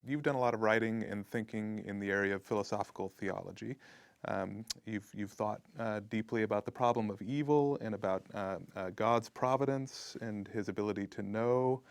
you've done a lot of writing and thinking in the area of philosophical theology. You've thought deeply about the problem of evil and about God's providence and His ability to know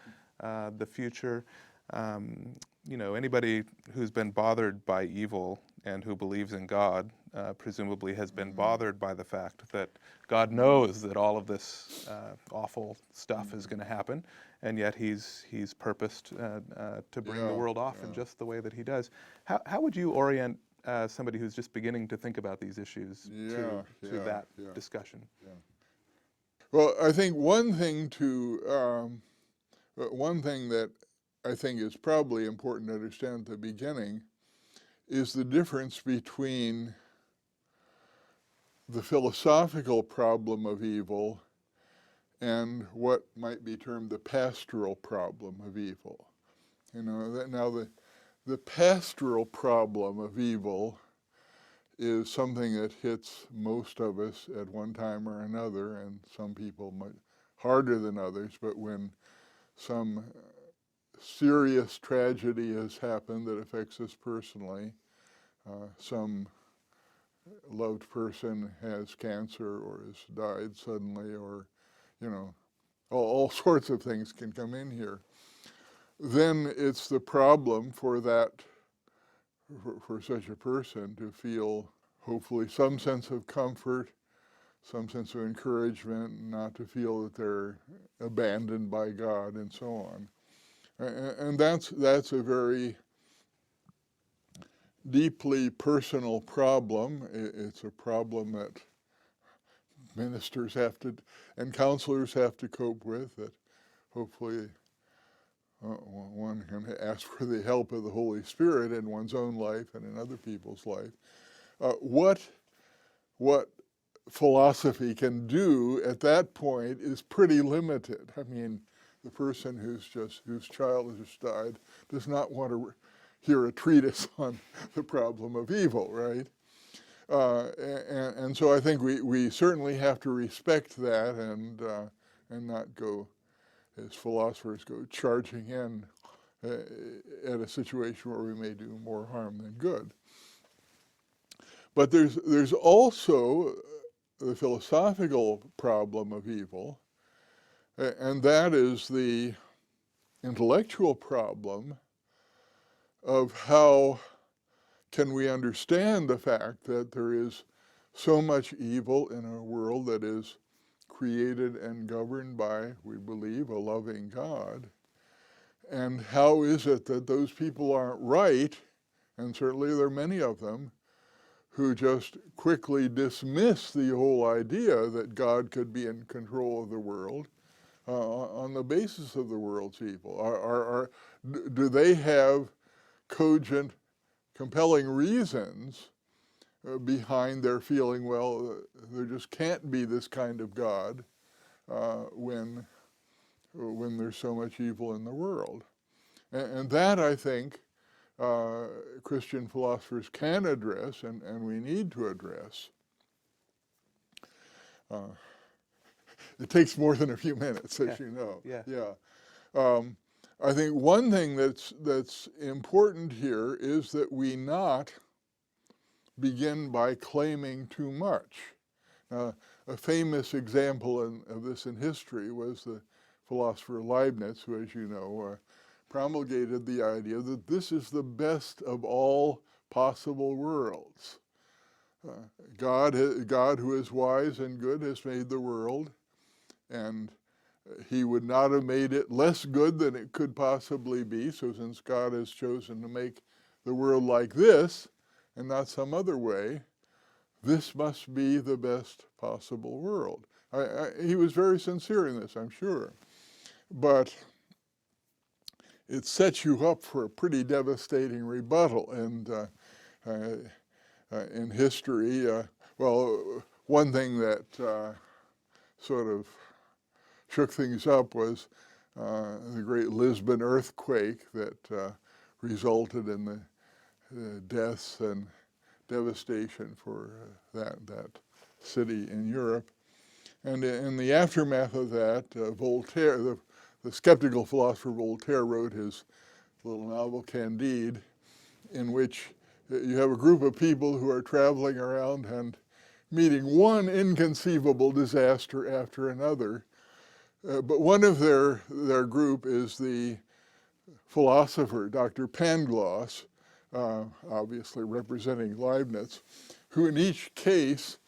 the future. Anybody who's been bothered by evil and who believes in God presumably has been bothered by the fact that God knows that all of this awful stuff is going to happen, and yet He's purposed to bring the world off in just the way that He does. How would you orient somebody who's just beginning to think about these issues to that discussion? Yeah. Well, I think one thing that I think is probably important to understand at the beginning is the difference between the philosophical problem of evil and what might be termed the pastoral problem of evil. The pastoral problem of evil is something that hits most of us at one time or another, and some people much harder than others, but when some serious tragedy has happened that affects us personally, some loved person has cancer or has died suddenly, or, all sorts of things can come in here. Then it's the problem for such a person to feel hopefully some sense of comfort, some sense of encouragement, not to feel that they're abandoned by God and so on. And that's a very deeply personal problem. It's a problem that ministers and counselors have to cope with, that hopefully one can ask for the help of the Holy Spirit in one's own life and in other people's life. What philosophy can do at that point is pretty limited. I mean, the person whose child has just died does not want to hear a treatise on the problem of evil, right? And so I think we certainly have to respect that and not go, as philosophers go, charging in at a situation where we may do more harm than good. But there's also the philosophical problem of evil, and that is the intellectual problem of how can we understand the fact that there is so much evil in a world that is created and governed by, we believe, a loving God. And how is it that those people aren't right, and certainly there are many of them, who just quickly dismiss the whole idea that God could be in control of the world on the basis of the world's evil? Do they have cogent, compelling reasons behind their feeling, well, there just can't be this kind of God when there's so much evil in the world? And that, I think, Christian philosophers can address, and we need to address. It takes more than a few minutes, as you know. Yeah. I think one thing that's important here is that we not begin by claiming too much. A famous example of this in history was the philosopher Leibniz, who, as you know, promulgated the idea that this is the best of all possible worlds. God, who is wise and good, has made the world, and He would not have made it less good than it could possibly be. So since God has chosen to make the world like this and not some other way, this must be the best possible world. He was very sincere in this, I'm sure. But it sets you up for a pretty devastating rebuttal. And in history, one thing that sort of shook things up was the great Lisbon earthquake that resulted in the deaths and devastation for that city in Europe. And in the aftermath of that, Voltaire, the skeptical philosopher Voltaire, wrote his little novel Candide, in which you have a group of people who are traveling around and meeting one inconceivable disaster after another. But one of their group is the philosopher, Dr. Pangloss, obviously representing Leibniz, who in each case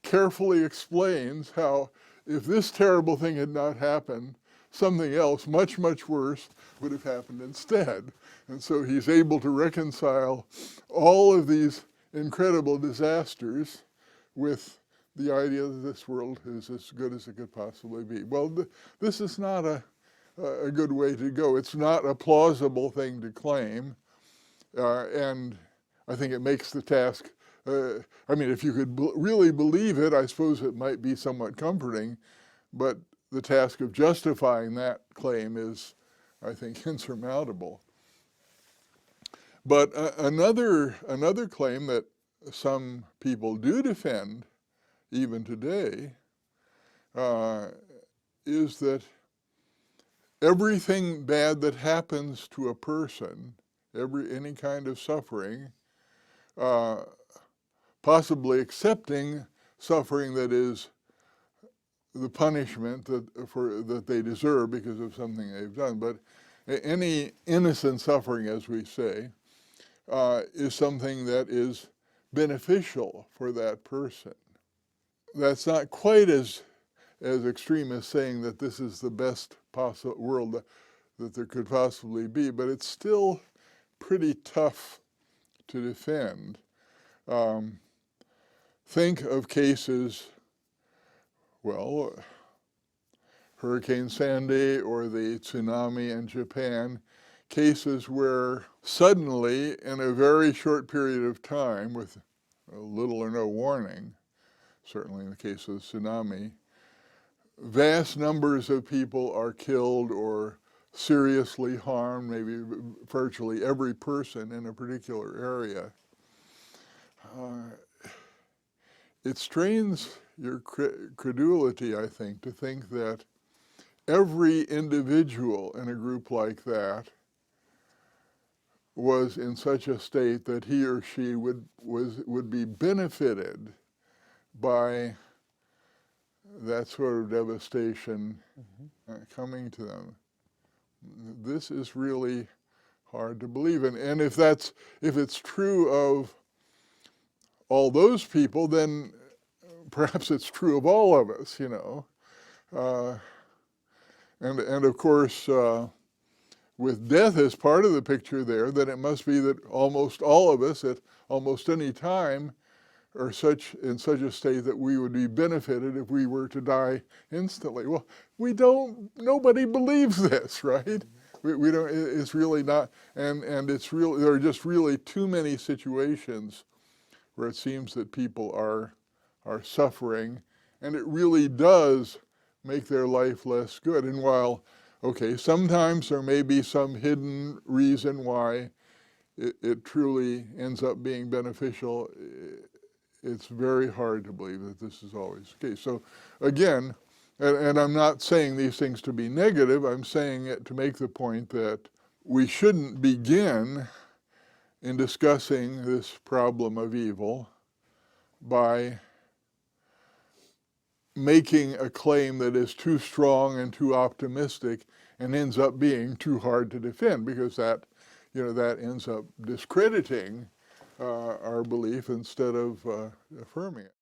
carefully explains how if this terrible thing had not happened, something else much, much worse would have happened instead. And so he's able to reconcile all of these incredible disasters with the idea that this world is as good as it could possibly be. Well, this is not a good way to go. It's not a plausible thing to claim, and I think it makes the task, I mean, if you could really believe it, I suppose it might be somewhat comforting, but the task of justifying that claim is, I think, insurmountable. But another claim that some people do defend, even today, is that everything bad that happens to a person, any kind of suffering, possibly accepting suffering that is the punishment that they deserve because of something they've done, but any innocent suffering, as we say, is something that is beneficial for that person. That's not quite as extreme as saying that this is the best possible world that there could possibly be, but it's still pretty tough to defend. Think of cases, well, Hurricane Sandy or the tsunami in Japan, cases where suddenly, in a very short period of time, with little or no warning, certainly in the case of the tsunami, vast numbers of people are killed or seriously harmed, maybe virtually every person in a particular area. It strains your credulity, I think, to think that every individual in a group like that was in such a state that he or she would be benefited by that sort of devastation coming to them. This is really hard to believe. And if it's true of all those people, then perhaps it's true of all of us, you know. And of course, with death as part of the picture there, then it must be that almost all of us at almost any time are in such a state that we would be benefited if we were to die instantly. Well, nobody believes this, right? We don't, it's really not, and there are just really too many situations where it seems that people are suffering, and it really does make their life less good. And while, okay, sometimes there may be some hidden reason why it truly ends up being beneficial, it's very hard to believe that this is always the case. So again, and I'm not saying these things to be negative, I'm saying it to make the point that we shouldn't begin in discussing this problem of evil by making a claim that is too strong and too optimistic and ends up being too hard to defend, because that ends up discrediting our belief instead of affirming it.